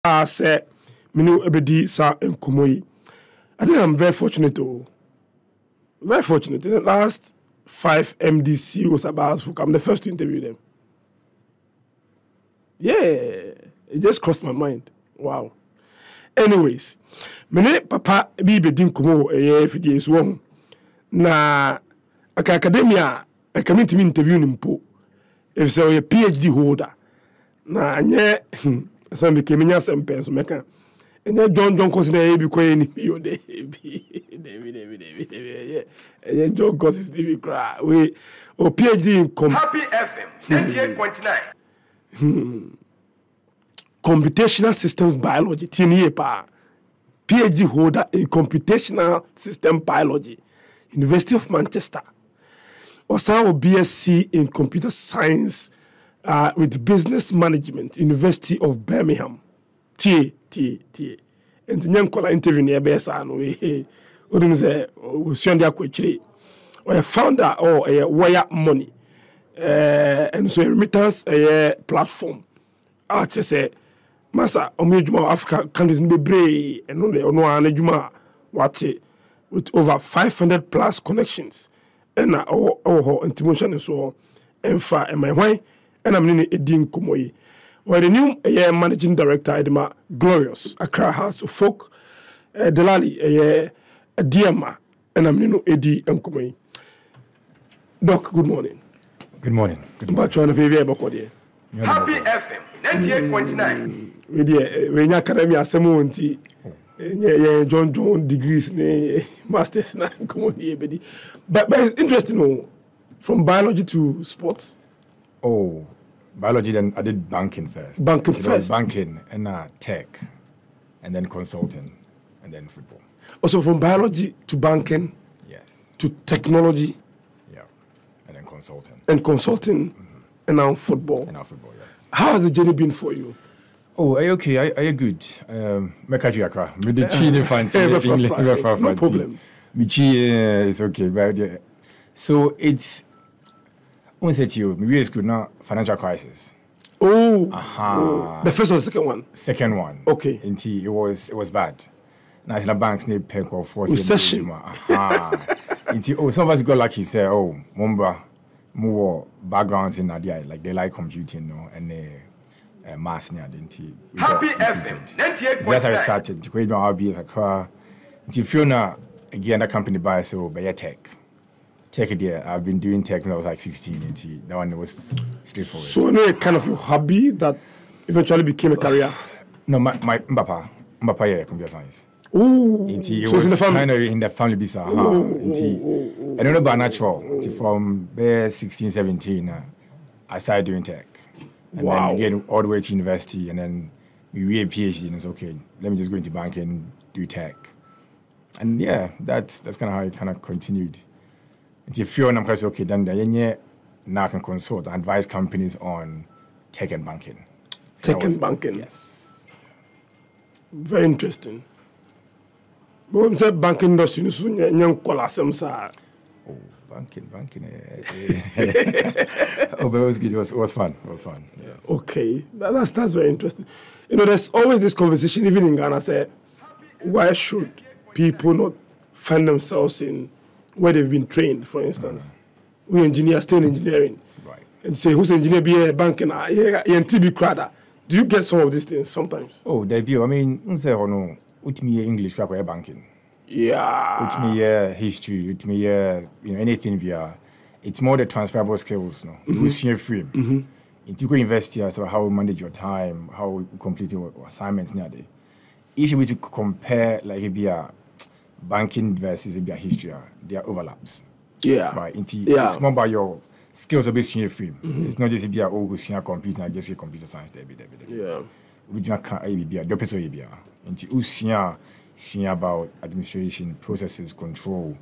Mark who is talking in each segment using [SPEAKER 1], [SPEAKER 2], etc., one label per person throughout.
[SPEAKER 1] say minu ebedi sa enkomoyi. I think I'm very fortunate very fortunate. In the last 5 MDCs about I'm the first to interview them. Yeah, it just crossed my mind. Wow. Anyways, mene papa bi bedin komo fidie so na academia I come to interview nimpo. If so a PhD holder. Na nye some became nya some pen so meka. Enya John consider be ko any David. Yeah. John consider be cry. We or PhD in
[SPEAKER 2] Happy FM 98.9.
[SPEAKER 1] Computational systems biology. TNE pa. PhD holder in computational system biology. University of Manchester. Also a BSc in computer science with business management, University of Birmingham. T. And the young interview near Bessa. We say, we see on the aquachri. Or a founder or a wire money. And so a remittance platform. I just say, Massa, Omejuma Africa countries be brave and only on one Juma what with over 500 plus connections. And intimation and so and far and my way, and I'm in a Dean Kumoyi. Or the new managing director, Adiamah, Glorious, Accra House of Folk, Delali, Adiamah, and I'm in a D and Kumoyi. Doc, good morning.
[SPEAKER 3] Good morning.
[SPEAKER 1] Good morning.
[SPEAKER 2] Happy FM 98.9.
[SPEAKER 1] We academy asemonti. John degrees, masters, but it's interesting, from biology to sports.
[SPEAKER 3] Oh, biology, then I did banking first. Banking and tech, and then consulting, and then football.
[SPEAKER 1] Also from biology to banking,
[SPEAKER 3] yes,
[SPEAKER 1] to technology,
[SPEAKER 3] yeah, and then consulting.
[SPEAKER 1] And now football.
[SPEAKER 3] Yes.
[SPEAKER 1] How has the journey been for you?
[SPEAKER 3] Oh, are you okay? Are you good? Mekaju Accra. Me the chi the fancy.
[SPEAKER 1] No problem.
[SPEAKER 3] It's okay, but yeah. So it's. I want to say to you, maybe it's good now. Financial crisis.
[SPEAKER 1] Oh.
[SPEAKER 3] Aha.
[SPEAKER 1] The first or the second one?
[SPEAKER 3] Second one.
[SPEAKER 1] Okay.
[SPEAKER 3] It was bad. Now it's the banks need pay for force.
[SPEAKER 1] Recession.
[SPEAKER 3] Aha. Some of us got lucky. Say, oh, Mumbra, more backgrounds in Nadia, like they like computing, no, and math near identity.
[SPEAKER 2] Happy FM 98.9.
[SPEAKER 3] That's how it started. You know, I'll be as a car. Until Fiona again, that company buy so by tech. Tech there. I've been doing tech since I was like 16. That one was straightforward.
[SPEAKER 1] So I know kind of your hobby that eventually became a career.
[SPEAKER 3] No, my Mbapa, yeah, computer science.
[SPEAKER 1] Oh,
[SPEAKER 3] so it's in the family. Kind of in the family business. I don't know about natural. From 16, 17, I started doing tech. And then again, all the way to university, and then we read a PhD, and it's okay. Let me just go into banking and do tech. And yeah, that's kind of how it kind of continued. Until few and I'm kind of okay, then now I can consult and advise companies on tech and banking.
[SPEAKER 1] Banking.
[SPEAKER 3] Yes.
[SPEAKER 1] Very interesting. But when you say banking industry, you say
[SPEAKER 3] Oh, banking. Oh, but it was good. It was fun. Yes.
[SPEAKER 1] Okay, that's very interesting. You know, there's always this conversation, even in Ghana, say, why should people not find themselves in where they've been trained, for instance? We engineers stay in engineering.
[SPEAKER 3] Right.
[SPEAKER 1] And say, who's engineer be a banking? TB crowder. Do you get some of these things sometimes?
[SPEAKER 3] Oh, debut. I mean, say, oh no, with me English for banking.
[SPEAKER 1] Yeah.
[SPEAKER 3] With me history. With me anything via. It's more the transferable skills, no. Who's here free. Into go university, so how you manage your time, how you complete your assignments near day. Each way to compare like a banking versus a history, there are overlaps.
[SPEAKER 1] Yeah.
[SPEAKER 3] Right. It's more about your skills are based on your frame. It's not just a who senior computer and just computer science there.
[SPEAKER 1] Yeah.
[SPEAKER 3] We do not be a doctor into senior about administration, processes, control,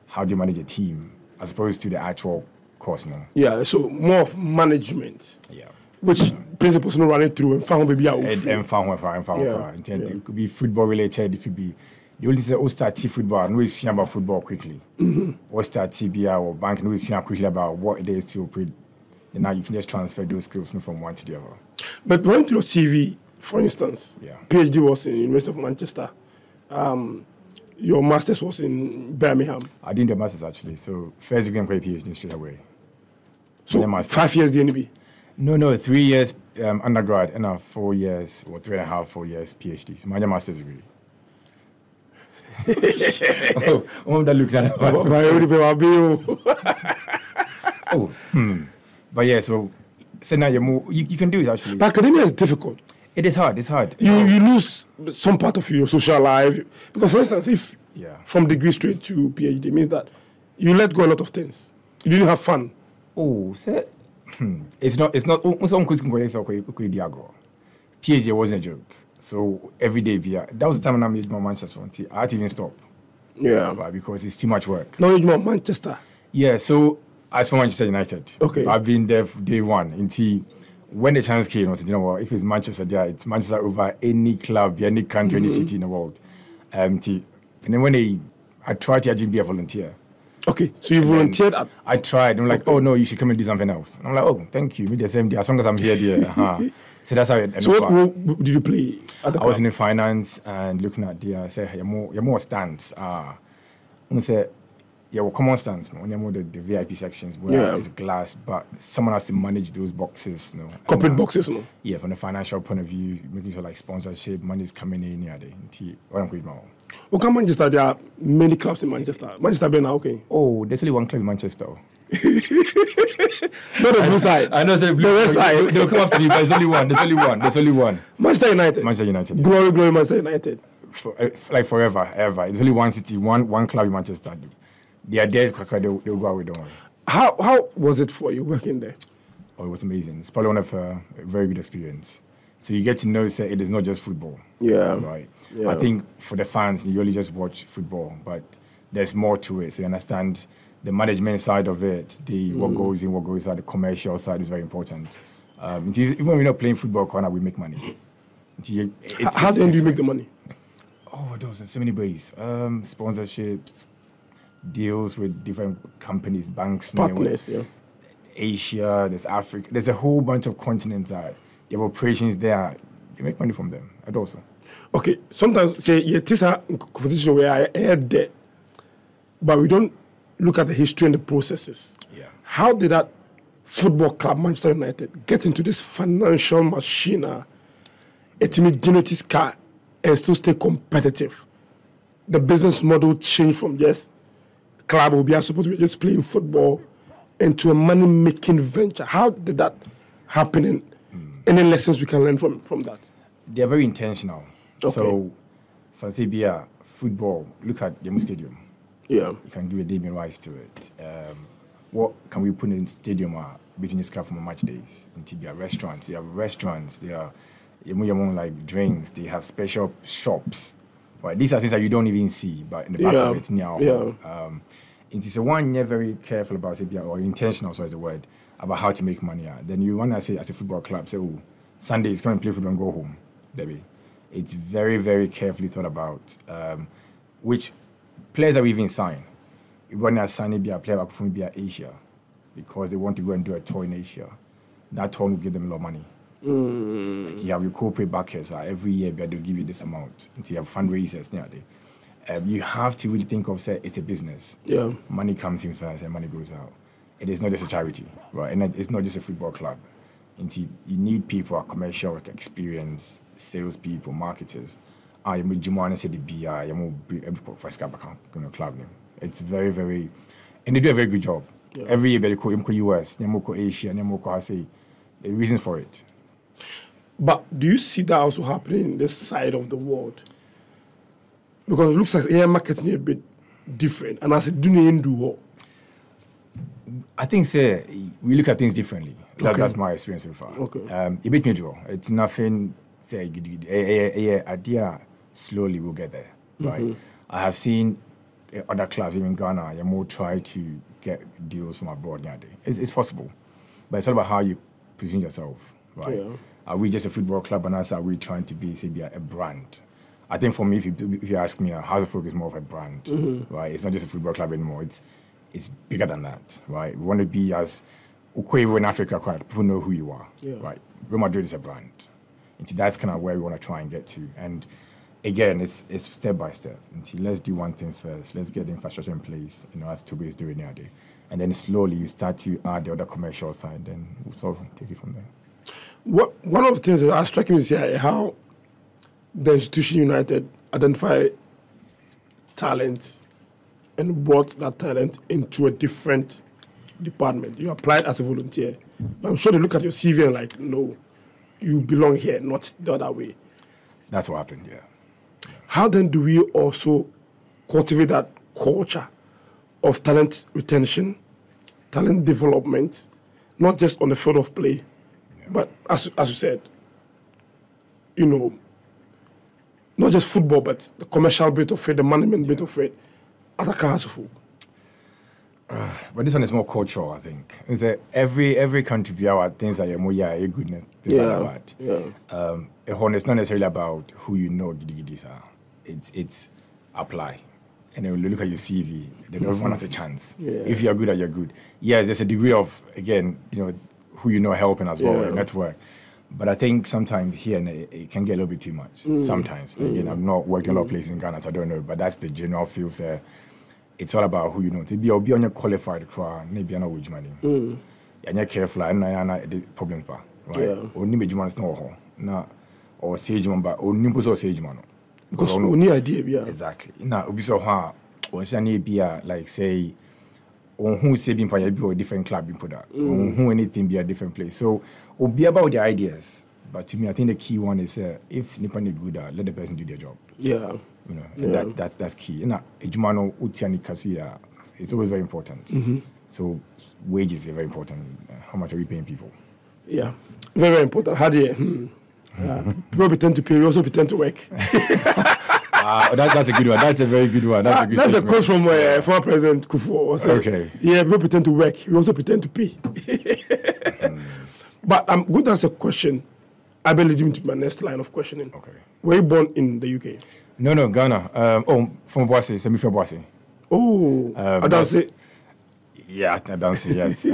[SPEAKER 3] how do you manage a team, as opposed to the actual course now.
[SPEAKER 1] Yeah, so more of management.
[SPEAKER 3] Yeah.
[SPEAKER 1] Which principles not running through and found maybe out.
[SPEAKER 3] It could be football related, it could be the only say start football and we see about football quickly. Or start TBR or bank and we see quickly about what it is to operate. And now you can just transfer those skills from one to the other.
[SPEAKER 1] But going to your CV, For instance,
[SPEAKER 3] Yeah.
[SPEAKER 1] PhD was in University of Manchester. Your master's was in Birmingham.
[SPEAKER 3] I didn't do a master's actually. So first degree and PhD straight away.
[SPEAKER 1] So
[SPEAKER 3] Then master's.
[SPEAKER 1] 5 years DNB.
[SPEAKER 3] No, 3 years undergrad and 4 years or 3.5, 4 years PhD. So my master's degree. That looks at But yeah, so now you can do it actually.
[SPEAKER 1] But academia is difficult.
[SPEAKER 3] It is hard. It's hard.
[SPEAKER 1] You lose some part of your social life. Because, for instance, if from degree straight to PhD means that you let go a lot of things. You didn't have fun.
[SPEAKER 3] Oh, so, it's not. PhD wasn't a joke. So every day, that was the time when I made my Manchester. I had to even stop.
[SPEAKER 1] Yeah.
[SPEAKER 3] Right, because it's too much work.
[SPEAKER 1] Now you're Manchester.
[SPEAKER 3] Yeah, so I was for Manchester United.
[SPEAKER 1] Okay.
[SPEAKER 3] I've been there from day one. Until when the chance came, I said, you know what, if it's Manchester there, it's Manchester over any club, any country, any city in the world. And then when I tried to actually be a volunteer.
[SPEAKER 1] Okay, so you volunteered at...
[SPEAKER 3] I tried. I'm like, oh no, you should come and do something else. I'm like, oh, thank you. Me the same day. As long as I'm here, dear. So that's how it ended.
[SPEAKER 1] So what did you play at the
[SPEAKER 3] I was
[SPEAKER 1] club?
[SPEAKER 3] in finance and looking at I said, you're more stands. I said, well, common stands, no? You're more the VIP sections where it's glass, but someone has to manage those boxes, no?
[SPEAKER 1] Corporate boxes, no?
[SPEAKER 3] Yeah, from the financial point of view, making sure like sponsorship, money is coming in here. What I'm going to
[SPEAKER 1] Well, come Manchester, there are many clubs in Manchester. Manchester being okay.
[SPEAKER 3] Oh, there's only one club in Manchester.
[SPEAKER 1] Not the blue side.
[SPEAKER 3] I know, the
[SPEAKER 1] red side.
[SPEAKER 3] They'll come after me, but there's only one. There's only one.
[SPEAKER 1] Manchester United.
[SPEAKER 3] Manchester United.
[SPEAKER 1] Glory, glory, Manchester United.
[SPEAKER 3] Like forever, ever. There's only one city, one club in Manchester. They are there, they'll go away, don't worry.
[SPEAKER 1] How was it for you working there?
[SPEAKER 3] Oh, it was amazing. It's probably one of a very good experience. So you get to know, say, it is not just football.
[SPEAKER 1] Yeah.
[SPEAKER 3] Right.
[SPEAKER 1] Yeah.
[SPEAKER 3] I think for the fans, you only just watch football, but there's more to it. So you understand the management side of it, what goes in, what goes out, the commercial side is very important. Even when we're not playing football corner, we make money.
[SPEAKER 1] How then do you make the money?
[SPEAKER 3] Oh, those are so many ways. Sponsorships, deals with different companies, banks,
[SPEAKER 1] Partners,
[SPEAKER 3] Asia, there's Africa. There's a whole bunch of continents that you have operations there. You make money from them. And also. Okay,
[SPEAKER 1] sometimes say it is a conversation where I heard that, but we don't look at the history and the processes.
[SPEAKER 3] Yeah.
[SPEAKER 1] How did that football club, Manchester United, get into this financial machine, genetic car, and still stay competitive? The business model changed from just club will be supposed to be just playing football into a money-making venture. How did that happen? And any lessons we can learn from that?
[SPEAKER 3] They are very intentional.
[SPEAKER 1] Okay.
[SPEAKER 3] So, for Zambia, football, look at the stadium.
[SPEAKER 1] Yeah.
[SPEAKER 3] You can do a naming rights to it. What can we put in the stadium between this from match days? In Tibia restaurants. They have restaurants. They are like drinks. They have special shops. Right. These are things that you don't even see, but in the back of it now.
[SPEAKER 1] Yeah.
[SPEAKER 3] It is one you're very careful about, or intentional, so is the word, about how to make money. Then you want to say, as a football club, say, oh, Sundays, come and play football and go home. Baby. It's very, very carefully thought about. Which players that we even sign. You want to sign a player back from Asia because they want to go and do a tour in Asia. That tour will give them a lot of money. Like you have your corporate backers every year, but they'll give you this amount. Until you have fundraisers nowadays. You have to really think of, say, it's a business.
[SPEAKER 1] Yeah.
[SPEAKER 3] Money comes in first and money goes out. It is not just a charity, right? And it's not just a football club. You need people with commercial experience, salespeople, marketers. It's very, very, and they do a very good job. Yeah. Every year, they go US, they go Asia, they go Asia. The reason for it.
[SPEAKER 1] But do you see that also happening in this side of the world? Because it looks like air marketing a bit different. And I said, do you do what?
[SPEAKER 3] I think, we look at things differently. That's my experience so far.
[SPEAKER 1] Okay.
[SPEAKER 3] A bit neutral. It's nothing, idea slowly we'll get there, right? I have seen other clubs, even Ghana, more try to get deals from abroad nowadays. It's possible. But it's all about how you position yourself, right?
[SPEAKER 1] Yeah.
[SPEAKER 3] Are we just a football club and are we trying to be, say, a brand? I think for me, if you ask me, House of Folk is more of a brand, right? It's not just a football club anymore. It's bigger than that, right? We want to be as Ukwevo in Africa, people know who you are, right? Real Madrid is a brand. That's kind of where we want to try and get to. And again, it's step by step. Let's do one thing first. Let's get the infrastructure in place, as Toby is doing nowadays. And then slowly you start to add the other commercial side, then we'll sort of take it from there.
[SPEAKER 1] One of the things that are striking me is how the institution United identify talent and brought that talent into a different department. You applied as a volunteer. But I'm sure they look at your CV and like, no, you belong here, not the other way.
[SPEAKER 3] That's what happened, yeah.
[SPEAKER 1] How then do we also cultivate that culture of talent retention, talent development, not just on the field of play, but as you said, not just football, but the commercial bit of it, the management bit of it, other kinds of folk.
[SPEAKER 3] But this one is more cultural, I think. It's every country we have things like goodness, things like that. It's not necessarily about who you know. It's apply. And then when you look at your CV, then everyone has a chance. Yeah. If you're good, you're good. Yes, there's a degree of, again, who you know helping as well, your network. But I think sometimes here it can get a little bit too much. Sometimes. Again, I've not worked in a lot of places in Ghana, so I don't know. But that's the general feel. It's all about who you know. To be on your qualified crowd, maybe I know which money. And you're careful, and the problems bar. Right? Only make you understand or sage man, but only person sage man.
[SPEAKER 1] Because only idea, yeah.
[SPEAKER 3] Exactly. Now, obi so ha, or say be like say, on who say being for a different club, put that. On who anything be a different place. So, be about the ideas. But to me, I think the key one is if Nippon is good, let the person do their job.
[SPEAKER 1] Yeah.
[SPEAKER 3] And that's key. Now, ejumano utiani kasuya, it's always very important. So, wages are very important. How much are we paying people?
[SPEAKER 1] Yeah, very, very important. How do you? People pretend to pay, we also pretend to work.
[SPEAKER 3] That's a good one. That's a very good one.
[SPEAKER 1] That's a quote from former President Kufuor.
[SPEAKER 3] Okay.
[SPEAKER 1] Yeah, people pretend to work, we also pretend to pay. But I'm going to ask a question. I will lead you into my next line of questioning.
[SPEAKER 3] Okay.
[SPEAKER 1] Were you born in the UK?
[SPEAKER 3] No, Ghana. From Boise, semi-from Boise.
[SPEAKER 1] Oh, I don't say.
[SPEAKER 3] Yeah, I don't see, yes.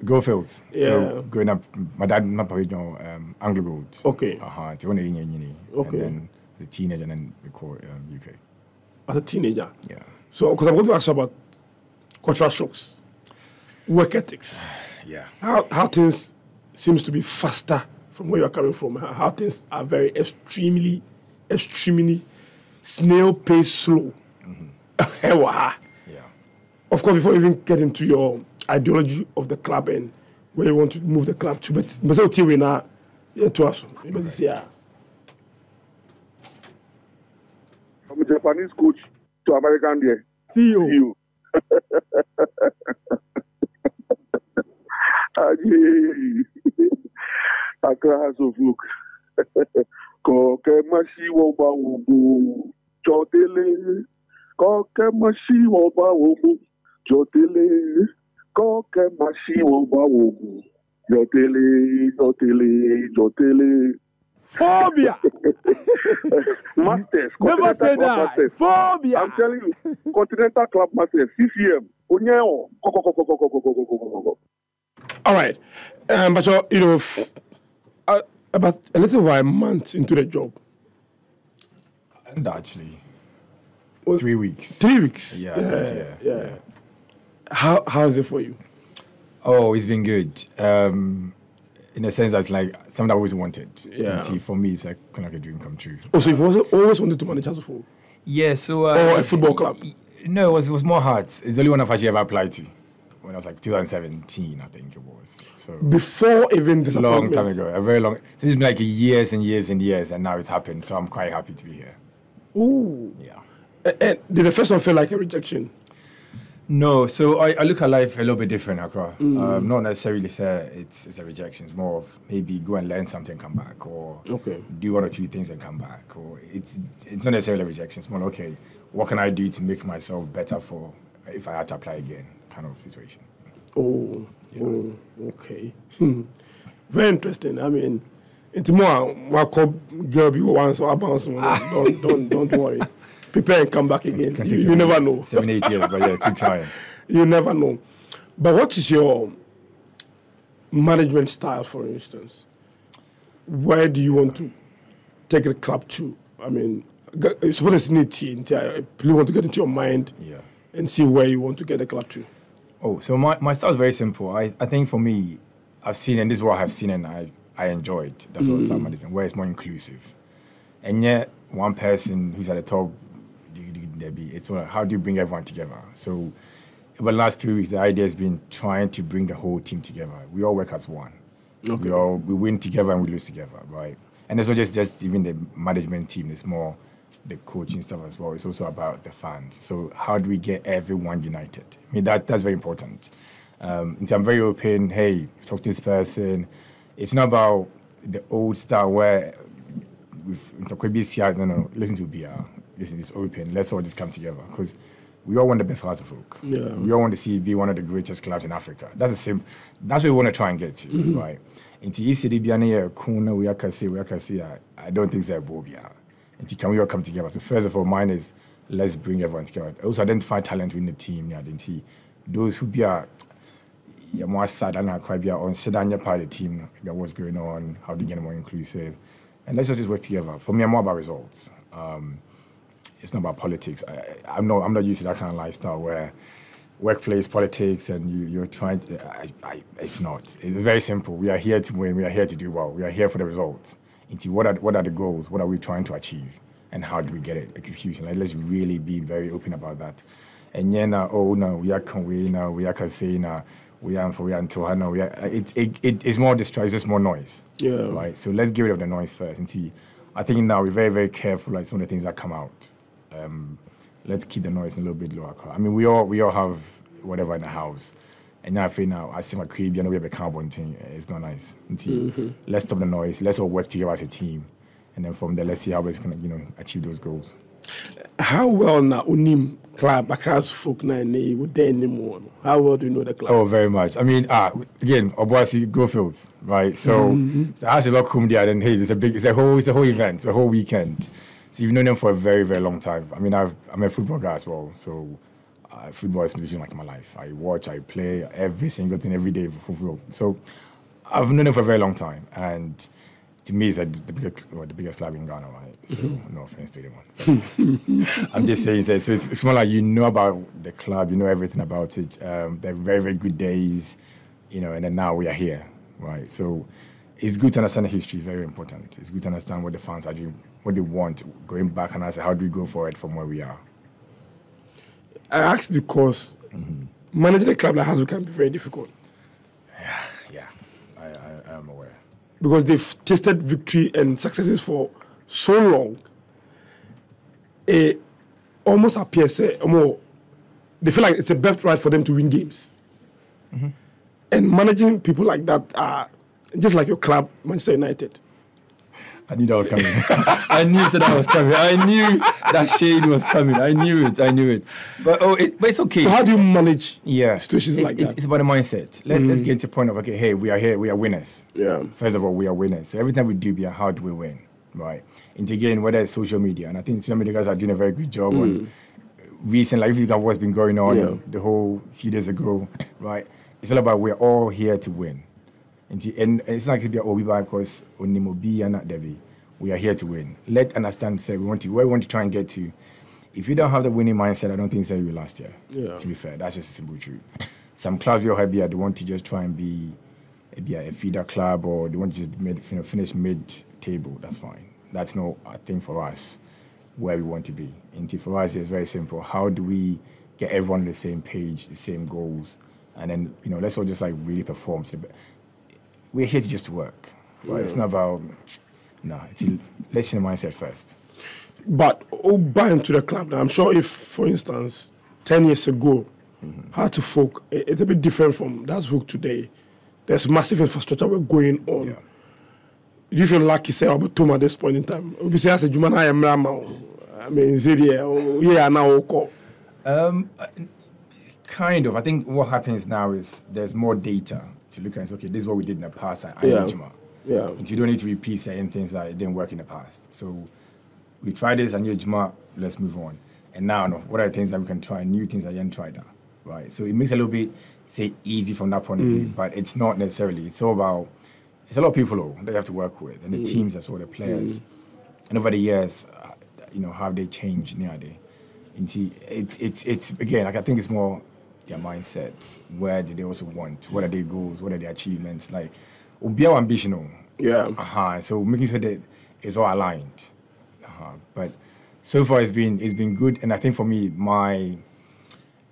[SPEAKER 3] Go Fields.
[SPEAKER 1] Yeah.
[SPEAKER 3] So growing up, my dad not Anglo Gold.
[SPEAKER 1] Okay.
[SPEAKER 3] Okay. And then as a teenager, and then we call UK.
[SPEAKER 1] As a teenager?
[SPEAKER 3] Yeah.
[SPEAKER 1] So, because I'm going to ask you about cultural shocks, work ethics.
[SPEAKER 3] Yeah.
[SPEAKER 1] How things seems to be faster from where you're coming from. How things are very extremely snail pace slow.
[SPEAKER 3] Yeah.
[SPEAKER 1] Of course, before you even get into your ideology of the club and where you want to move the club to, but we now to us.
[SPEAKER 4] From a Japanese coach to American there.
[SPEAKER 1] See you.
[SPEAKER 4] Accra has of look. Koke mashi woba wobu jotele. Koke mashi woba wobu jotele. Koke mashi woba wobu jotele.
[SPEAKER 1] Phobia.
[SPEAKER 4] Masters.
[SPEAKER 1] Never say that.
[SPEAKER 4] Masters.
[SPEAKER 1] Phobia.
[SPEAKER 4] I'm telling you, Continental Club Masters, CCM. Onyeo.
[SPEAKER 1] All right. But about a little over a month into the job.
[SPEAKER 3] And actually, 3 weeks.
[SPEAKER 1] 3 weeks?
[SPEAKER 3] Yeah.
[SPEAKER 1] How is it for you?
[SPEAKER 3] Oh, it's been good. In a sense, that's like something I always wanted.
[SPEAKER 1] Yeah.
[SPEAKER 3] And see, for me, it's like kind of like a dream come true.
[SPEAKER 1] Oh, so you've always wanted to manage as a football?
[SPEAKER 3] Yeah, so...
[SPEAKER 1] or a football club?
[SPEAKER 3] No, it was more hard. It's the only one I've actually ever applied to. When I was like 2017, I think it was. So
[SPEAKER 1] before even this,
[SPEAKER 3] a long time ago, a very long. So it's been like years and years and years, and now it's happened. So I'm quite happy to be here.
[SPEAKER 1] Ooh.
[SPEAKER 3] Yeah.
[SPEAKER 1] And did the first one feel like a rejection?
[SPEAKER 3] No. So I look at life a little bit different, Accra. Not necessarily say it's a rejection. It's more of maybe go and learn something, come back, or do one or two things and come back. Or it's not necessarily a rejection. It's more like, okay, what can I do to make myself better for if I had to apply again? Kind of situation.
[SPEAKER 1] Okay. Very interesting. I mean, it's more girl be once or bounce. Don't worry. Prepare and come back again. You never know.
[SPEAKER 3] 7-8 years, but yeah, keep trying.
[SPEAKER 1] You never know. But what is your management style, for instance? Where do you want to take the club to? I mean, you're supposed to need team. I really want to get into your mind and see where you want to get the club to.
[SPEAKER 3] Oh, so my style is very simple. I think for me, I've seen, and this is what I've seen and I enjoyed. That's what style management, where it's more inclusive. And yet, one person who's at the top, it's all like, how do you bring everyone together? So, over the last 3 weeks, the idea has been trying to bring the whole team together. We all work as one. Okay. We win together and we lose together, right? And it's not just even the management team. It's more the coaching stuff as well. It's also about the fans. So how do we get everyone united? I mean, that's very important. And so I'm very open. Hey, talk to this person. It's not about the old style where no, listen to BR. Listen, it's open. Let's all just come together because we all want the best for folk. Yeah. We all want to see it be one of the greatest clubs in Africa. That's what we want to try and get to, right? And if City Biania Kuna, we can see, I don't think they're Bobia. And can we all come together? So first of all, mine is let's bring everyone together. Also identify talent within the team. Those who be more sad and quite be on Sedania part of the team, what's going on, how do you get more inclusive, and let's just work together. For me, I'm more about results. It's not about politics. I'm not used to that kind of lifestyle where workplace politics and you're trying to, it's not. It's very simple. We are here to win. We are here to do well. We are here for the results. What are the goals? What are we trying to achieve? And how do we get it? Execution. Like, let's really be very open about that. And then, we are conway now, we are say now, we are Tohana, we are. It's more distraction. It's just more noise. Yeah. Right. So let's get rid of the noise first and see. I think now we're very, very careful. Like some of the things that come out. Let's keep the noise a little bit lower. I mean, we all have whatever in the house, and now I feel I see my crib. We have a carbon thing. It's not nice. Let's stop the noise. Let's all work together as a team, and then from there, let's see how we can achieve those goals.
[SPEAKER 1] How well now unim club across folk na would anymore? How well do you know the club?
[SPEAKER 3] Oh, very much. I mean, again, Obuasi Gofields, right? So as about Kumdia, then hey, it's a whole event, it's a whole weekend. So you've known them for a very, very long time. I mean, I'm a football guy as well, so football is basically like my life. I watch, I play every single thing every day for football. So I've known them for a very long time, and to me, it's the biggest club in Ghana, right? So no offense to anyone. I'm just saying, so it's more like you know about the club, you know everything about it. They're very, very good days, and then now we are here, right? So it's good to understand the history, very important. It's good to understand what the fans are doing, what they want, going back and I say, how do we go forward from where we are?
[SPEAKER 1] I asked because managing a club like Hazu can be very difficult.
[SPEAKER 3] Yeah, I am aware.
[SPEAKER 1] Because they've tasted victory and successes for so long. It almost appears, they feel like it's a birthright for them to win games. And managing people like that are just like your club, Manchester United.
[SPEAKER 3] I knew that was coming. I knew that was coming. I knew that shade was coming. I knew it. But it's okay.
[SPEAKER 1] So how do you manage situations like that?
[SPEAKER 3] It's about the mindset. Let's get to the point of, okay, hey, we are here, we are winners. Yeah. First of all, we are winners. So every time we do, how do we win? Right. And again, whether it's social media, and I think social media guys are doing a very good job on recent, like if you look at what's been going on the whole few days ago, right? It's all about we're all here to win. And it's not going to be all because Onimobi and not Debbie. We are here to win. Let's understand, say, where we want to try and get to. If you don't have the winning mindset, I don't think so you will last year. Yeah. To be fair, that's just a simple truth. Some clubs will have they want to just try and be a feeder club, or they want to just finish mid-table. That's fine. That's not a thing for us where we want to be. And for us, it's very simple. How do we get everyone on the same page, the same goals, and then let's all just really perform. We're here to just work, right? It's not about, let's change the mindset first.
[SPEAKER 1] But buy into the club now. I'm sure if, for instance, 10 years ago, how to folk, it's a bit different from that folk today. There's massive infrastructure we're going on. Yeah. Do you feel lucky, say, about Tom at this point in time? We say, as a Juman, I am I mean, is it now?
[SPEAKER 3] Kind of. I think what happens now is there's more data to look at and say, okay, this is what we did in the past at Adiamah. Yeah. And you don't need to repeat certain things that didn't work in the past. So we tried this and Adiamah, let's move on. And now, what are the things that we can try, new things that you haven't tried now, right? So it makes it a little bit, easy from that point of view, but it's not necessarily. It's all about, it's a lot of people that you have to work with, and the teams, that's all the players. And over the years, how they changed nowadays. It's again, like I think it's more their mindsets. Where do they also want? What are their goals? What are their achievements? Like, be our ambition.
[SPEAKER 1] Yeah.
[SPEAKER 3] So making sure that it's all aligned. But so far it's been good, and I think for me,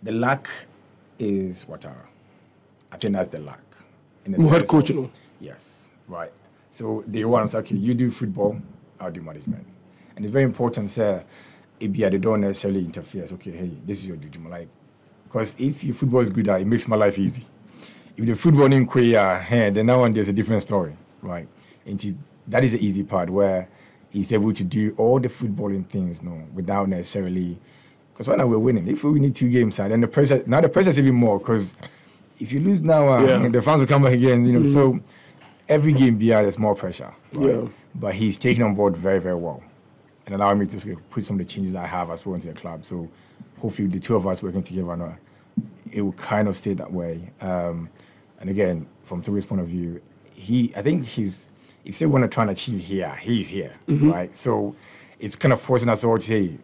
[SPEAKER 3] the lack is Ouattara. I think that's the lack.
[SPEAKER 1] Who head coach,
[SPEAKER 3] Yes, right. So they want to say, okay, you do football, I'll do management. And it's very important, sir, they don't necessarily interfere. It's okay, hey, this is your duty. Like, because if your football is good, it makes my life easy. If the football in Korea, then now there's a different story, right? And that is the easy part where he's able to do all the footballing things, without necessarily. Because right now we're winning. If we need 2 games, then the pressure is even more. Because if you lose now, the fans will come back again. So every game, there's more pressure. Right?
[SPEAKER 1] Yeah.
[SPEAKER 3] But he's taken on board very, very well, and allowing me to put some of the changes I have as well into the club. So hopefully, the 2 of us working together, it will kind of stay that way. And again, from Toby's point of view, I think if they want to try and achieve here, he's here, right? So it's kind of forcing us all to say,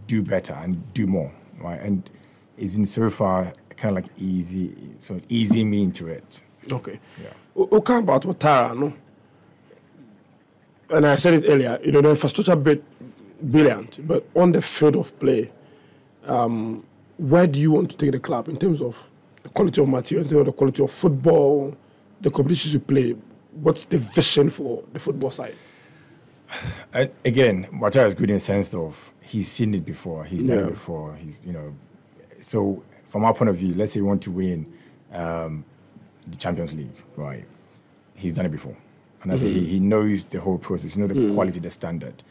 [SPEAKER 3] do better and do more, right? And it's been so far kind of like easy me into it.
[SPEAKER 1] Okay.
[SPEAKER 3] Yeah.
[SPEAKER 1] We come about Ouattara, no? And I said it earlier, the infrastructure bit brilliant, but on the field of play, where do you want to take the club in terms of the quality of material, in terms of the quality of football, the competitions you play? What's the vision for the football side?
[SPEAKER 3] Again, Ouattara is good in the sense of he's seen it before, he's done it before. So from our point of view, let's say we want to win the Champions League, right? He's done it before. And I say he knows the whole process, he knows the quality, the standard.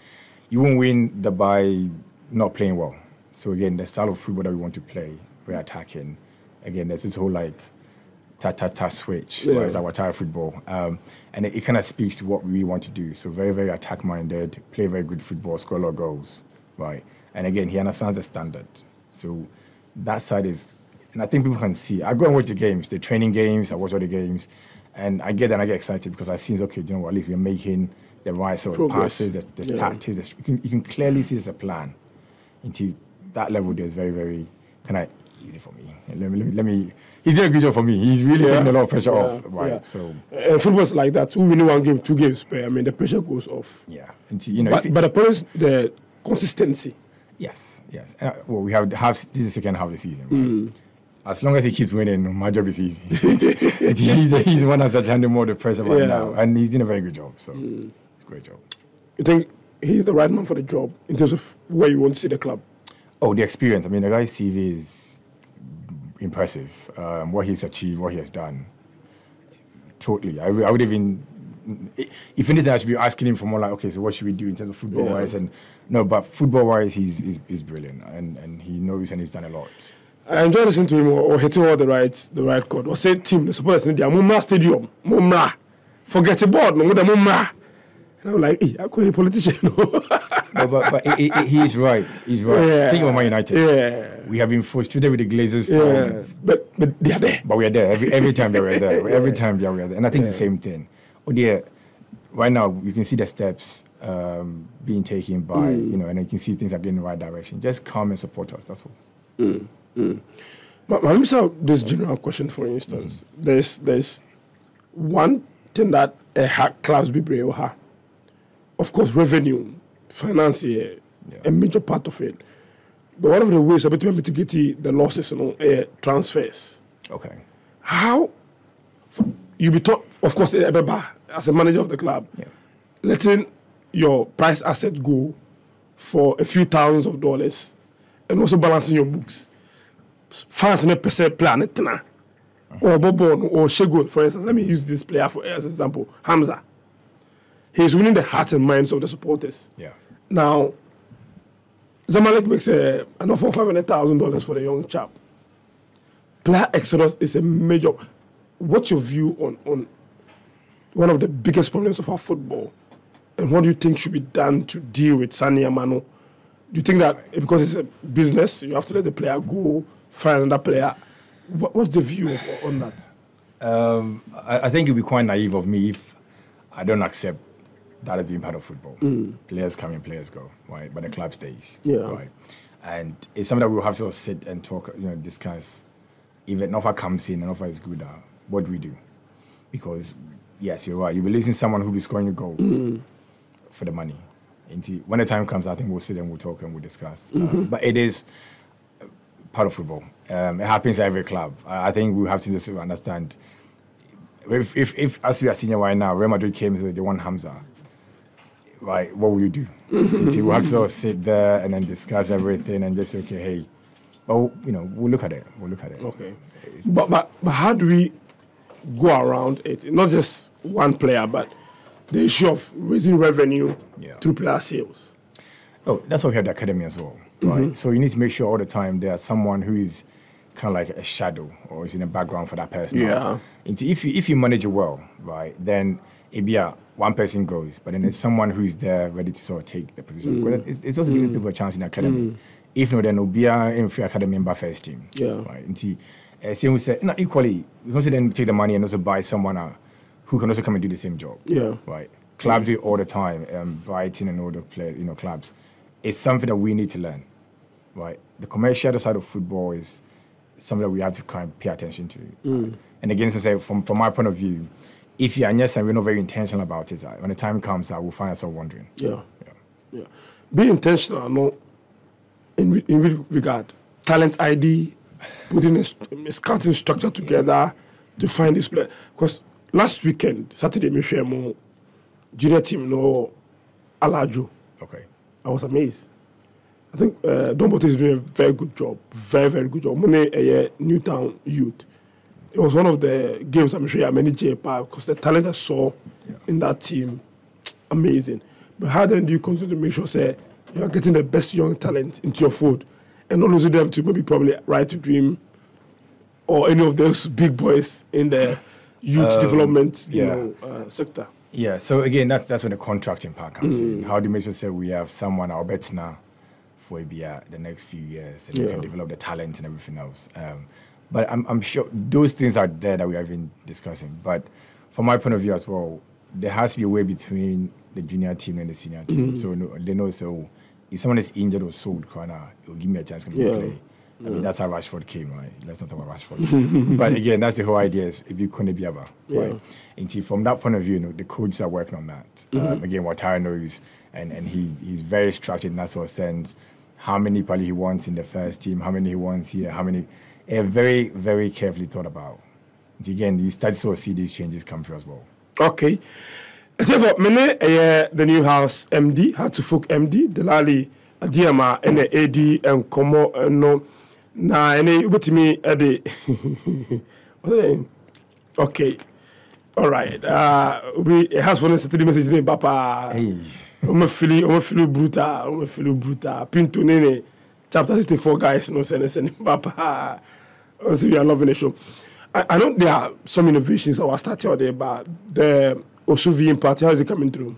[SPEAKER 3] You won't win by not playing well. So again, the style of football that we want to play, we're attacking. Again, there's this whole ta switch, whereas our Ouattara football. And it kind of speaks to what we want to do. So very, very attack-minded, play very good football, score a lot of goals, right? And again, he understands the standard. So that side is, and I think people can see. I go and watch the games, the training games, I watch all the games, and I get excited because I see, okay, at least we're making the right sort of passes, the tactics. You can clearly see there's a plan. Into that level, there's very, very kind of easy for me. Let me. He's doing a good job for me. He's really taking a lot of pressure off. Right. Yeah. So
[SPEAKER 1] football's like that. We win 1 game, 2 games. The pressure goes off.
[SPEAKER 3] Yeah.
[SPEAKER 1] But the problem is the consistency.
[SPEAKER 3] Yes. We have this is the second half of the season. Right? As long as he keeps winning, my job is easy. He's the one that's handling more of the pressure right now, and he's doing a very good job. So it's a great job.
[SPEAKER 1] You think he's the right man for the job in terms of where you want to see the club?
[SPEAKER 3] Oh, the experience. The guy's CV is impressive. What he's achieved, what he has done. Totally. I would even, if anything, I should be asking him for more okay, so what should we do in terms of football-wise? And but football-wise, he's brilliant, and he knows and he's done a lot.
[SPEAKER 1] I enjoy listening to him or hitting all the right chord. Or say team, the supporters need their Mumra Stadium, Mumra. Forget the board, no more the Mumra. And I'm like, I could be a politician.
[SPEAKER 3] but he's right. He's right.
[SPEAKER 1] Yeah.
[SPEAKER 3] Think about Man United.
[SPEAKER 1] Yeah.
[SPEAKER 3] We have been frustrated with the Glazers from...
[SPEAKER 1] But they are there.
[SPEAKER 3] But we are there. Every time they were there. Every time they were there. And I think it's the same thing. Right now, you can see the steps being taken by, and you can see things are going in the right direction. Just come and support us, that's all.
[SPEAKER 1] But let me say this general question, for instance. There's one thing that clubs be brave have. Of course, revenue, finance, a major part of it. But one of the ways to mitigate the losses, transfers.
[SPEAKER 3] Okay.
[SPEAKER 1] How you be taught, of course, as a manager of the club, letting your price asset go for a few thousands of dollars and also balancing your books. Fans in a percent plan, or Bobon or Shegun, for instance. Let me use this player as an example. Hamza. He's winning the hearts and minds of the supporters.
[SPEAKER 3] Yeah.
[SPEAKER 1] Now, Zamalek makes an offer of $500,000 for the young chap. Player exodus is a major. What's your view on one of the biggest problems of our football? And what do you think should be done to deal with Sani Amano? Do you think that because it's a business, you have to let the player go, find another player? What's the view on that?
[SPEAKER 3] I think it would be quite naive of me if I don't accept that has been part of football. Players come and players go, right? But the club stays, right? And it's something that we'll have to sit and talk, discuss. If an offer comes in, an offer is good, what do we do? Because, yes, you're right. You'll be listening to someone who'll be scoring your goals for the money. And when the time comes, I think we'll sit and we'll talk and we'll discuss. But it is part of football. It happens at every club. I think we have to just understand. If as we are seeing right now, Real Madrid came and said they want Hamza, right? What will you do? We'll have to sort of sit there and then discuss everything and just say, okay, hey, well, we'll look at it.
[SPEAKER 1] Okay. But how do we go around it? Not just one player, but the issue of raising revenue through player sales.
[SPEAKER 3] Oh, that's why we have the academy as well, right? So you need to make sure all the time there's someone who is kind of like a shadow or is in the background for that person.
[SPEAKER 1] Yeah.
[SPEAKER 3] And if you manage it well, right, then one person goes, but then there's someone who's there ready to sort of take the position. Because it's also giving people a chance in the academy. If not, then will be in free academy member first team.
[SPEAKER 1] Yeah.
[SPEAKER 3] Right. And same we say, equally, we can also then take the money and also buy someone who can also come and do the same job.
[SPEAKER 1] Yeah.
[SPEAKER 3] Right. Clubs do it all the time. Brighton and all the players, clubs. It's something that we need to learn. Right. The commercial side of football is something that we have to kind of pay attention to. And again, so from my point of view, if you are and we're not very intentional about it, when the time comes, we'll find ourselves wondering.
[SPEAKER 1] Yeah. Be intentional, no. In regard, talent ID, putting a scouting structure together to find this player. Because last weekend, Saturday, we share more junior team, no Alajo.
[SPEAKER 3] Okay.
[SPEAKER 1] I was amazed. I think Dombote is doing a very good job. Very, very good job. Mone a Newtown youth. It was one of the games I'm sure I managed because the talent I saw in that team, amazing. But how then do you continue to make sure, say, you are getting the best young talent into your fold and not losing them to maybe probably Right to Dream or any of those big boys in the youth development sector?
[SPEAKER 3] Yeah, so again, that's when the contracting part comes in. How do you make sure say we have someone our bet now for the next few years and we can develop the talent and everything else. But I'm sure those things are there that we have been discussing. But from my point of view as well, there has to be a way between the junior team and the senior team. So they know, so if someone is injured or sold, it will give me a chance to play. I mean, that's how Rashford came, right? Let's not talk about Rashford. But again, that's the whole idea, is if you couldn't be ever, right? And from that point of view, the coaches are working on that. Again, Watara knows, and he's very structured in that sort of sense. How many probably he wants in the first team, how many he wants here, how many... very, very carefully thought about. And again, you start to sort of see these changes come through as well.
[SPEAKER 1] Okay. Therefore, the new house MD, how to folk MD, Delali, Adiamah, and AD, and Como, no. Now, any with me, Eddie. Okay. All right. We has one Saturday message name, Papa. I'm feeling brutal. Pinto Nene, chapter 64, guys, no sending Papa. So we are loving the show. I know there are some innovations that were started out there, but the Osuvian party, how is it coming through?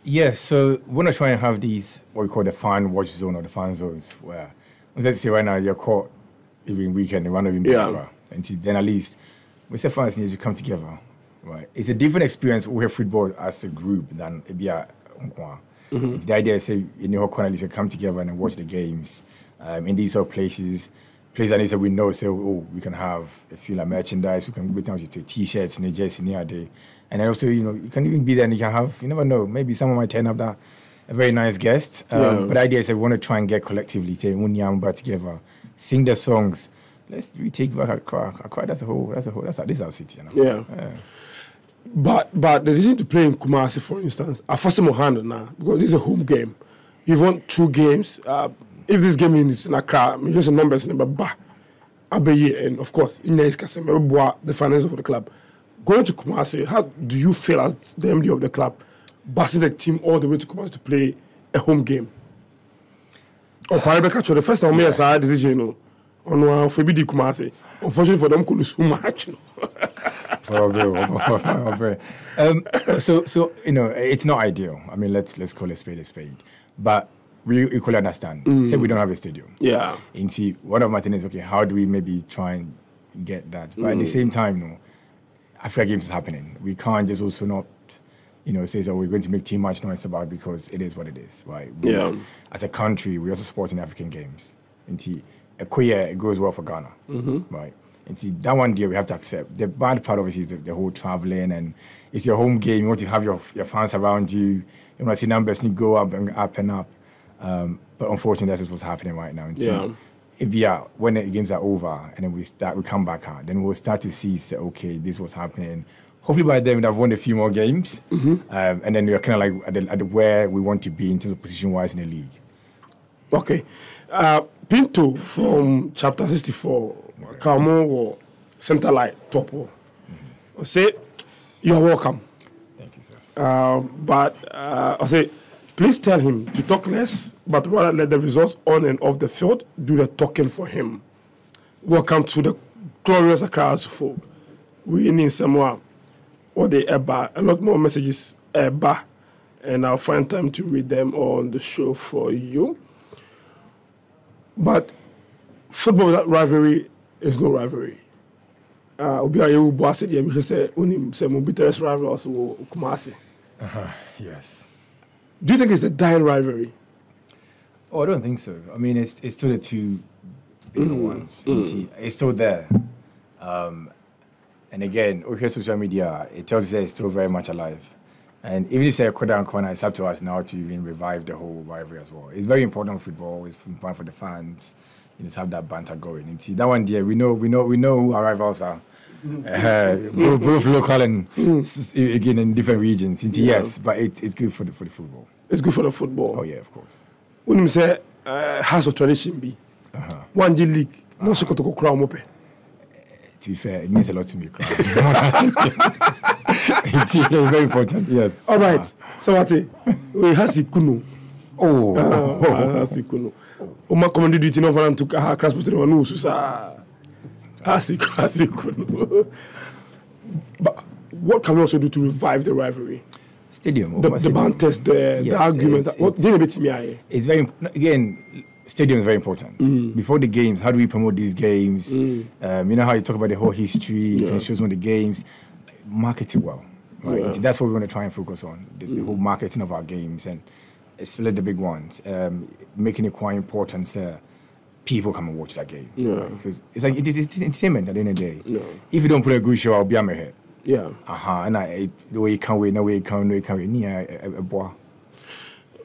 [SPEAKER 3] Yeah, so we're not trying to have these, what we call the fan watch zone or the fan zones, where, let's say right now, you're caught even weekend, one of them, and then at least, we say fans need to come together, right? It's a different experience we have football as a group than Ibia Onkwa. The idea is, say, in your corner, at least come together and watch the games in these sort of places that we know, say, we can have a few like merchandise, we can go down to t-shirts, and jerseys near day. And then also, you can even be there and you can have, you never know, maybe someone might turn up that a very nice guest. But the idea is that we want to try and get collectively, say, Unyamba together, sing the songs. Let's retake back Accra. That's this is our city,
[SPEAKER 1] Yeah. But the decision to play in Kumasi, for instance, I force him hand now because this is a home game. You've won 2 games. If this game is in Accra, just the numbers number and of course, in the finance of the club. Going to Kumasi, how do you feel as the MD of the club, busting the team all the way to Kumasi to play a home game? Or the first time I made decision, on Phobidi Kumasi. Unfortunately for them, could lose so much.
[SPEAKER 3] So it's not ideal. I mean, let's call a spade. But we equally understand. Say we don't have a stadium.
[SPEAKER 1] Yeah.
[SPEAKER 3] And see, one of my things is, okay, how do we maybe try and get that? But at the same time, Africa Games is happening. We can't just also not, says that we're going to make too much noise about, because it is what it is, right? As a country, we also support in African games. It goes well for Ghana, right? And see, that one day we have to accept. The bad part, obviously, is the whole traveling, and it's your home game. You want to have your fans around you. You want to see numbers go up and up and up. But unfortunately, that's what's happening right now. And see, when the games are over and then we come back out, then we'll start to say, okay, this was happening. Hopefully by then we'd have won a few more games, and then we're kind of like at where we want to be in terms of position-wise in the league.
[SPEAKER 1] Okay. Pinto from chapter 64, Kramo or center line, top. Say, you're welcome.
[SPEAKER 3] Thank you, sir.
[SPEAKER 1] But I say, please tell him to talk less, but rather let the results on and off the field do the talking for him. Welcome to the glorious Accra folk. We need someone or the Eba, a lot more messages Eba, and I'll find time to read them on the show for you. But football without rivalry is no rivalry.
[SPEAKER 3] Yes.
[SPEAKER 1] Do you think it's a dying rivalry?
[SPEAKER 3] Oh, I don't think so. I mean, it's still the two bigger ones. It's still there. And again, over here, social media, it tells us that it's still very much alive. And even if say a quarter and corner, it's up to us now to even revive the whole rivalry as well. It's very important for football. It's important for the fans. To have that banter going. And see, that one day, we know who our rivals are. Both local and again in different regions. Yes, but it's good for the football.
[SPEAKER 1] It's good for the football.
[SPEAKER 3] Oh yeah, of course.
[SPEAKER 1] When you say has a tradition be one G League, no so to crown mope.
[SPEAKER 3] To be fair, it means a lot to me. It's very important. Yes.
[SPEAKER 1] All right. So what? We has Kuno. Has Kuno. Oma commanded duty no one to crash with the one who But what can we also do to revive the rivalry?
[SPEAKER 3] Stadium.
[SPEAKER 1] The banters, the argument. What did it me?
[SPEAKER 3] It's very again. Stadium is very important. Before the games, how do we promote these games? You know how you talk about the whole history, you can show some of the games, market it well. Right? That's what we want to try and focus on, the whole marketing of our games, and especially the big ones, making it quite important so people come and watch that game. Right? It's like it's entertainment at the end of the day. If you don't put a good show, I'll be on my head. And the way you can't wait, no way you can't wait, a boy.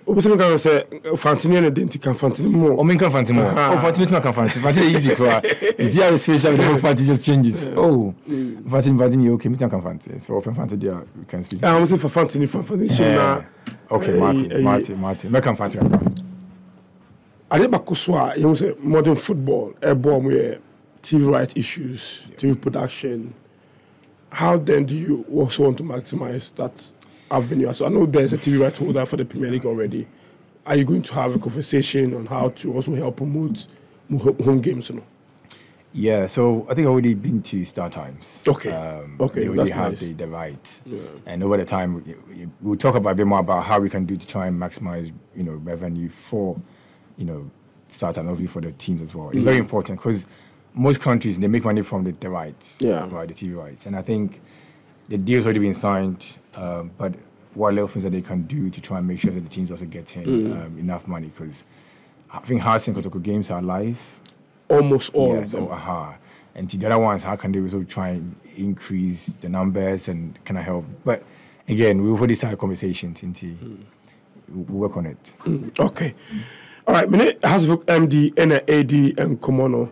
[SPEAKER 1] Obviously, can say Fantini and Denti can Fantini more.
[SPEAKER 3] Oh, me can Fantini more. Oh, Fantini can Fantini. Fantini easy for. It's here special. The whole Fantini just changes. Oh, Fantini, okay, me can Fantini. So for Fantini, we can speak.
[SPEAKER 1] I'm saying for Fantini,
[SPEAKER 3] okay, Martin. Me can Fantini.
[SPEAKER 1] I think Bakuswa, you say modern football, airborne where TV right issues, TV production. How then do you also want to maximize that avenue? So I know there's a TV right holder for the Premier League already. Are you going to have a conversation on how to also help promote home games?
[SPEAKER 3] Yeah, so I think I've already been to Star Times.
[SPEAKER 1] Okay.
[SPEAKER 3] They already have the rights. And over the time, we'll talk a bit more about how we can do to try and maximize, revenue for, Star Times, obviously for the teams as well. It's very important because most countries, they make money from the rights, right, the TV rights. And I think the deal's already been signed, but what little things that they can do to try and make sure that the teams also get enough money, because I think Hearts and Kotoko games are live.
[SPEAKER 1] Almost all of them.
[SPEAKER 3] And the other ones, how can they also try and increase the numbers and kind of help? But again, we've already started conversations we'll work on it.
[SPEAKER 1] Okay. All right, minute has MD, NAD, and Komono.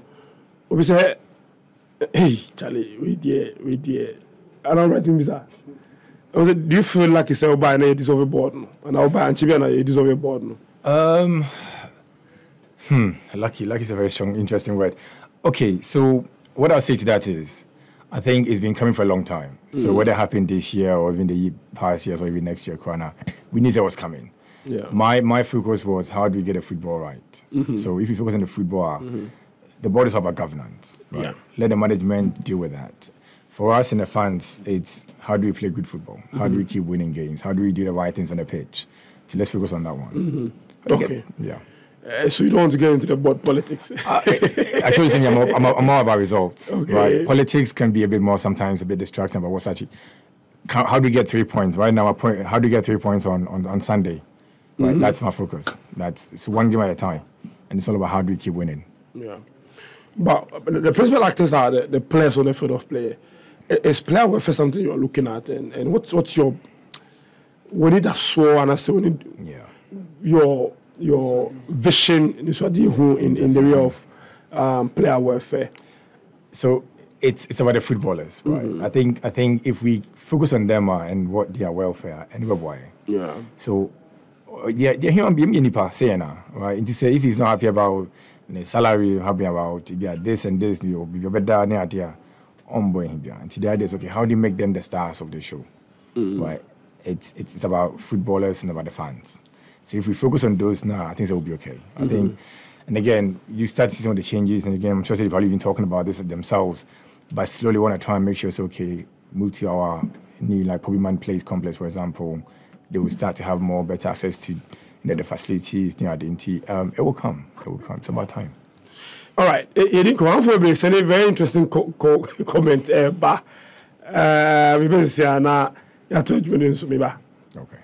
[SPEAKER 1] We say, hey, Charlie, we dear. I don't write me that. Do you feel like it's all buying a dissolve board? And I'll buy and Chibiana a dissolve board?
[SPEAKER 3] Lucky is a very strong, interesting word. Okay, so what I'll say to that is, I think it's been coming for a long time. So whether it happened this year or even the past years or even next year, we knew that was coming.
[SPEAKER 1] Yeah.
[SPEAKER 3] My focus was how do we get a football right? So if you focus on the football, the board is about governance. Right?
[SPEAKER 1] Yeah.
[SPEAKER 3] Let the management deal with that. For us and the fans, it's how do we play good football? How do we keep winning games? How do we do the right things on the pitch? So let's focus on that one.
[SPEAKER 1] Okay.
[SPEAKER 3] Yeah.
[SPEAKER 1] So you don't want to get into the board politics?
[SPEAKER 3] I told you I'm all about results. Okay. Right? Politics can be a bit more sometimes a bit distracting about what's actually. how do we get 3 points? Right now, how do we get 3 points on Sunday? Right, that's my focus. It's one game at a time, and it's all about how do we keep winning.
[SPEAKER 1] Yeah, but the principal actors are the players on the field of play. Is player welfare something you're looking at, and what's your when it is so and I say when your vision in the area of player welfare.
[SPEAKER 3] So it's about the footballers, right? I think if we focus on them and what their welfare and why.
[SPEAKER 1] Yeah.
[SPEAKER 3] So they're human being say now, right? And to say if he's not happy about the salary, happy about this and this, you'll be better than idea on boy him. And the idea is okay, how do you make them the stars of the show? Right? It's about footballers and about the fans. So if we focus on those now, I think it will be okay. I think, and again, you start to see some of the changes, and again, I'm sure they've probably been talking about this themselves, but slowly want to try and make sure it's okay, move to our new, like, Phobians Place complex, for example. They will start to have more better access to the facilities, identity. It will come. It's about time.
[SPEAKER 1] All right. You didn't come for a very interesting comment. But we basically say now you told me so maybe.
[SPEAKER 3] Okay.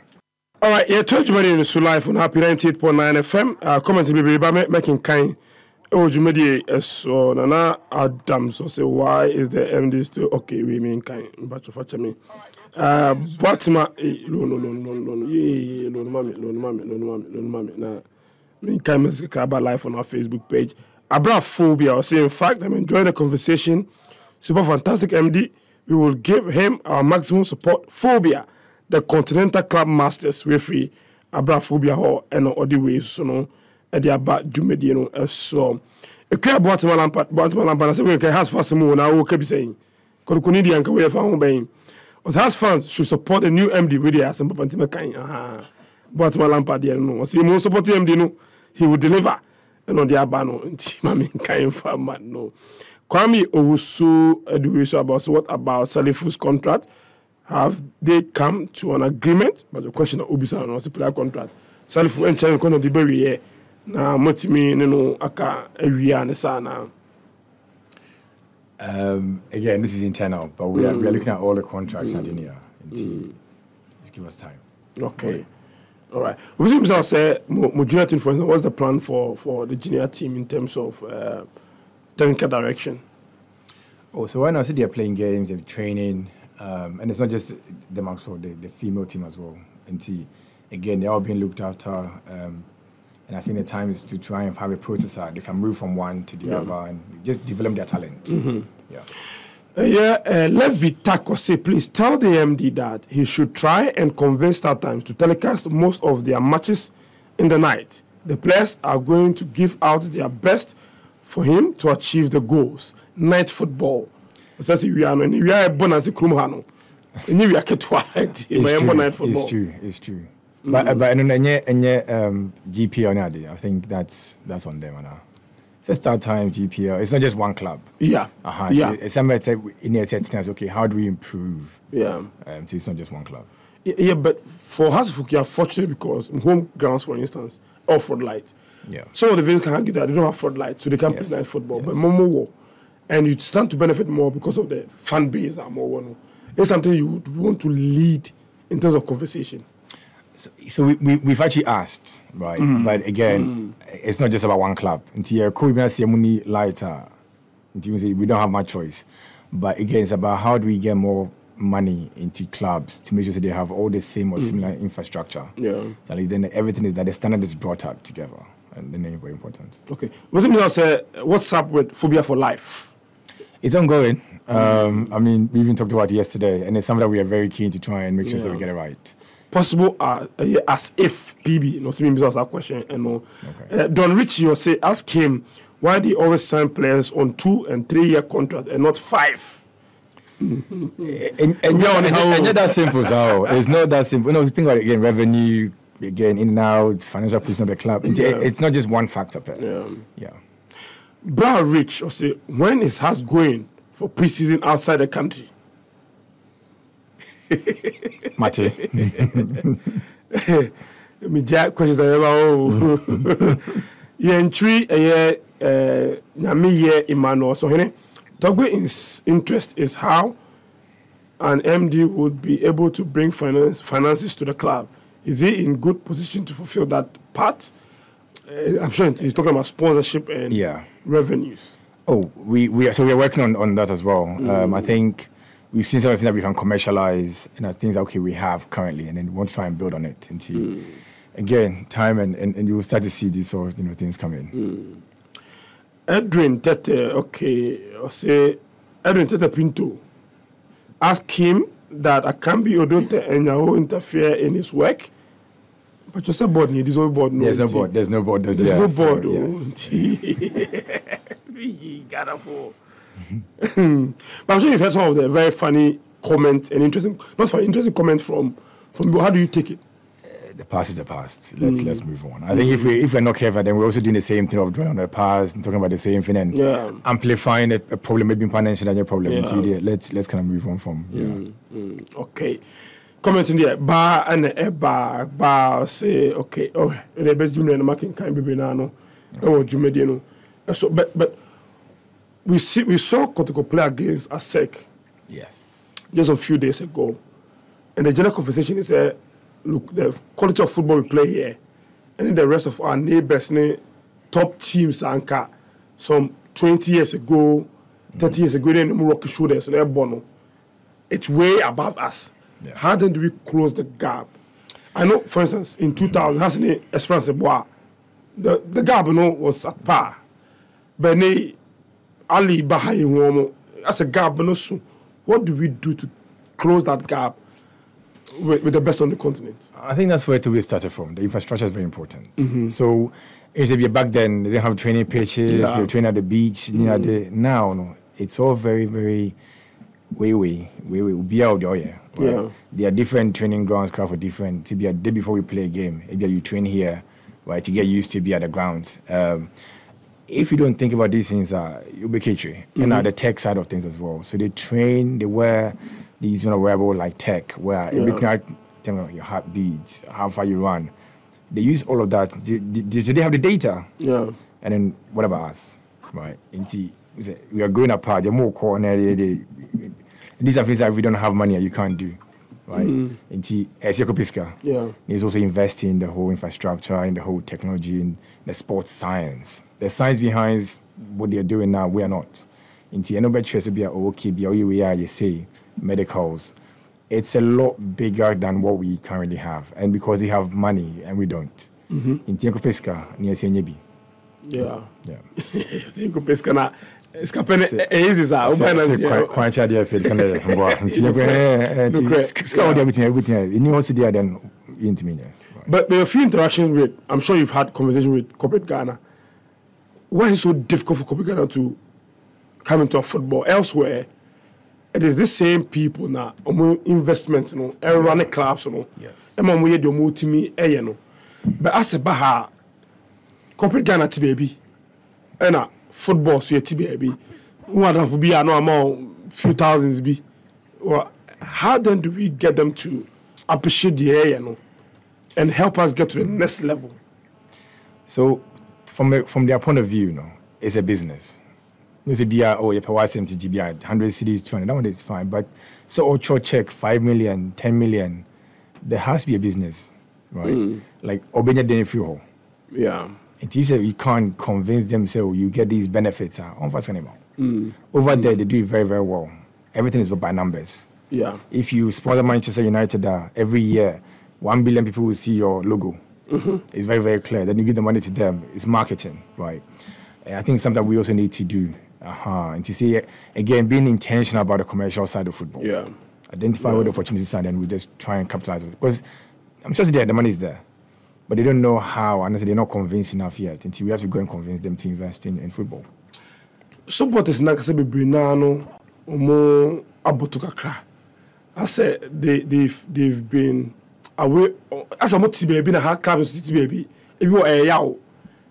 [SPEAKER 1] All right. You told me in the life on Happy 98.9 FM. Comment to be making kind. Oh, Jumedi so Nana Adam so say why is the MD still okay? We mean kind, but you fetch me. But ma loan mommy. Now, me kind of crab life on our Facebook page. Phobia or say in fact I'm enjoying the conversation. Super fantastic MD. We will give him our maximum support. Phobia, the Continental Club Masters referee. Phobia ho and other ways so no. At the about Jumedi, so a clear Baltimore Lampard, say we can have for some more now. We'll keep saying, Kokunidi and Kaway found Bain. But has fans should support the new MD with the Assam Pantima Kain. Baltimore Lampard, no, see more support MD, no, he will deliver. And on the Abano, Timmy Kain Farmer, no. Kwame Owusu Eduwiso about what about Salifu's contract? Have they come to an agreement? But the question of Ubisa was a player contract. Salifu and China Kono Diberi. Na motimi no aka awia ne sa na
[SPEAKER 3] again this is internal but we are looking at all the contracts in Nigeria. Just give us time.
[SPEAKER 1] Okay. All right. We will say mo junior team, for instance, what's the plan for the junior team in terms of technical direction?
[SPEAKER 3] Oh, so right now I see they're playing games, they're training, and it's not just them also, the female team as well. And again, they're all being looked after. And I think the time is to try and have a process they can move from one to the other and just develop their talent.
[SPEAKER 1] Levi Tako say, please tell the MD that he should try and convince StarTimes to telecast most of their matches in the night. The players are going to give out their best for him to achieve the goals. Night football. We are born as a Krumhano.
[SPEAKER 3] It's true. But GPL, I think that's on them now. It's StarTimes, GPL. It's not just one club.
[SPEAKER 1] Yeah.
[SPEAKER 3] It's somebody say in their sense, okay, how do we improve?
[SPEAKER 1] Yeah.
[SPEAKER 3] So it's not just one club.
[SPEAKER 1] Yeah, but for Hasfuki, are fortunate because in home grounds, for instance, or floodlight.
[SPEAKER 3] Yeah.
[SPEAKER 1] Some of the villains can argue that they don't have floodlight, so they can't play night football. But more, and you stand to benefit more because of the fan base that more one. It's something you would want to lead in terms of conversation.
[SPEAKER 3] So we've actually asked, right? But again, it's not just about one club. Until we don't have much choice. But again, it's about how do we get more money into clubs to make sure that they have all the same or similar infrastructure.
[SPEAKER 1] Yeah.
[SPEAKER 3] So then everything is that the standard is brought up together, and then it's very important.
[SPEAKER 1] Okay. What's up with Phobia for Life?
[SPEAKER 3] It's ongoing. I mean, we even talked about it yesterday, and it's something that we are very keen to try and make sure that we get it right.
[SPEAKER 1] Possible as if PB, no, see me ask that question, and no. Okay. Don Richie, you say, ask him why they always sign players on 2 and 3 year contract and not 5.
[SPEAKER 3] and that simple, so it's not that simple. You think about it again, revenue, again, in and out, financial position of the club. It's not just one factor. Yeah.
[SPEAKER 1] Brad Rich, you say, when is Has going for preseason outside the country?
[SPEAKER 3] Mate.
[SPEAKER 1] Me jack questions about entry Emmanuel. So Togbe's interest is how an MD would be able to bring finances to the club, is he in good position to fulfill that part? I'm sure he's talking about sponsorship and revenues.
[SPEAKER 3] Oh, we are working on that as well. I think we've seen some of the things that we can commercialize and things that we have currently, and then we want to try and build on it until again time and you will start to see these sort of things come in.
[SPEAKER 1] Edwin Tete, Edwin Tete Pinto, ask him that Akambi Odote and Yahoo interfere in his work. But you said board, there's no board.
[SPEAKER 3] There's no board. There's no board.
[SPEAKER 1] There's no board.
[SPEAKER 3] Yes.
[SPEAKER 1] Got a board. But I'm sure you've heard some of the very funny comments and interesting comments from people. How do you take it?
[SPEAKER 3] The past is the past. Let's move on. I think if we're not careful, then we're also doing the same thing of dwelling on the past and talking about the same thing and amplifying a problem, maybe financial than your problem. Let's kind of move on from
[SPEAKER 1] Okay. Commenting there, bar and a bar say okay. Oh, the best Jumia and marking kind of banano. Oh, Jumediano. So, but we saw Kotoko play against ASEC.
[SPEAKER 3] Yes.
[SPEAKER 1] Just a few days ago, and the general conversation is look, the quality of football we play here, and then the rest of our neighbors, top teams, Anka, some 20 years ago, 30 years ago, then the Morocco shoulders, and they're Bono. It's way above us. Yeah. How then do we close the gap? I know, for instance, in 2000, Hassan Esperance Bois, the gap was at par. But Ali Bahai, as a gap, what do we do to close that gap with the best on the continent?
[SPEAKER 3] I think that's where we started from. The infrastructure is very important. So, back then, they didn't have training pitches, they were training at the beach. Now, it's all very, very way. Be out there. Right? There are different training grounds, crowd for different. To be a day before we play a game, maybe you train here, right, to get used to be at the grounds. If you don't think about these things, you'll be catchy. And the tech side of things as well. So they train, they wear these wearable like tech, where you can tell your heartbeats, how far you run. They use all of that. So they have the data.
[SPEAKER 1] Yeah.
[SPEAKER 3] And then what about us, right? We are going apart. They're more corner. These are things that if we don't have money, you can't do, right? There's also investing in the whole infrastructure, in the whole technology, in the sports science. The science behind what they're doing now, we are not. You say, medicals. It's a lot bigger than what we currently have. And because they have money and we don't. In Tienko Pesca, near Senyebi.
[SPEAKER 1] Yeah. Tienko Pesca na escapene easy za.
[SPEAKER 3] Quite idea if it's kind of
[SPEAKER 1] But a few interactions with, I'm sure you've had conversation with corporate Ghana. Why is it so difficult for corporate Ghana to come into football elsewhere? It is the same people now, investments, running clubs,
[SPEAKER 3] Yes.
[SPEAKER 1] But as a Baha, corporate Ghana to baby, and football so to baby, one of be no amount few thousands be. Well, how then do we get them to appreciate the area, and help us get to the next level?
[SPEAKER 3] So, from their point of view, it's a business. You say, you pay 100 cities, 200, that one is fine. But so, check 5 million, 10 million, there has to be a business, right? Like, Obenya Denefio.
[SPEAKER 1] Yeah.
[SPEAKER 3] And you say you can't convince them, say, you get these benefits. Over there, they do it very, very well. Everything is by numbers.
[SPEAKER 1] Yeah.
[SPEAKER 3] If you sponsor Manchester United every year, 1 billion people will see your logo. It's very, very clear. Then you give the money to them. It's marketing, right? And I think something we also need to do. And to say, again, being intentional about the commercial side of football.
[SPEAKER 1] Yeah.
[SPEAKER 3] Identify what the opportunities are, and we just try and capitalize on it. Because I'm sure the money is there. But they don't know how, and they're not convinced enough yet. Until we have to go and convince them to invest in football.
[SPEAKER 1] So what is Nakase Brinano, Omo Abotukakra? I said they've been away. As a motive baby, na ha clubs baby. If you are yaw,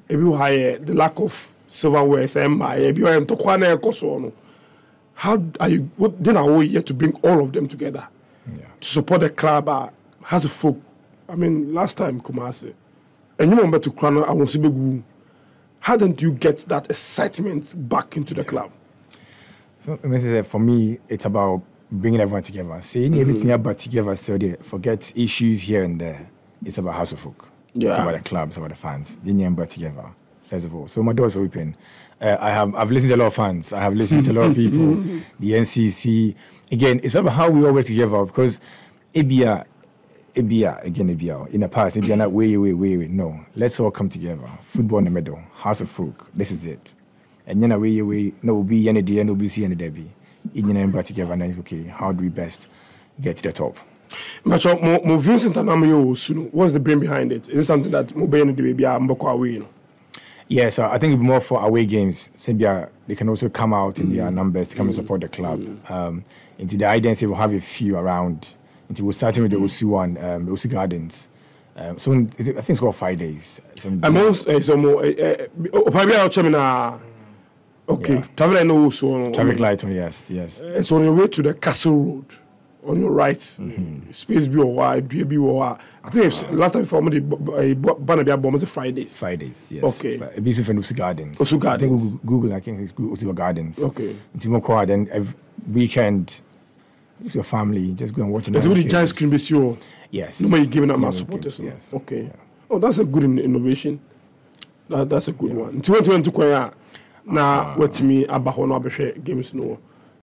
[SPEAKER 1] if you have the lack of silverware, if you are in Tokwane Kosono, how are you? What then are we here to bring all of them together to support the club? How to folk? I mean, last time Kumasi, and you remember to Krano, I want to be. How then do you get that excitement back into the club?
[SPEAKER 3] For me, it's about bringing everyone together. Saying everything about together, so they forget issues here and there. It's about House of Folk.
[SPEAKER 1] Yeah.
[SPEAKER 3] It's about the club. It's about the fans. But together, first of all. So my door's open. I've listened to a lot of fans. I have listened to a lot of people. The NCC. Again, it's about how we all work together because Ibia, in the past, Ibia not way. No, let's all come together. Football in the middle. House of Folk. This is it. And then way. No, be any day, no, be see any Debbie. In together, and then okay, how do we best get to the top?
[SPEAKER 1] But mo Vincent and Amio, what's the brain behind it? Is it something that mo be the baby Mboko away, you know?
[SPEAKER 3] Yeah, so I think it'll be more for away games. Serbia, they can also come out in their numbers to come and support the club. Into the identity, we'll have a few around. Until we're starting with the Osu one, the Osu Gardens. So I think it's called 5 days.
[SPEAKER 1] I'm also probably I'll check in. Okay, yeah. Traffic light also.
[SPEAKER 3] Traffic light, yes.
[SPEAKER 1] It's on your way to the Castle Road. On your right, space be or wide, be or I think last time for me the banner bomb was Fridays.
[SPEAKER 3] Fridays, yes.
[SPEAKER 1] Okay.
[SPEAKER 3] But it's from Osu Gardens.
[SPEAKER 1] Osu Gardens.
[SPEAKER 3] I think Google. I think it's Osu Gardens.
[SPEAKER 1] Okay.
[SPEAKER 3] It's more quiet. Then every weekend, with your family, just go and watch it.
[SPEAKER 1] It's really giant screen base you.
[SPEAKER 3] Yes.
[SPEAKER 1] Nobody giving up my supporters.
[SPEAKER 3] Yes.
[SPEAKER 1] Okay. Yeah. Oh, that's a good innovation. That's a good one. 2022 kwaya na what me abaho no abehwe games no.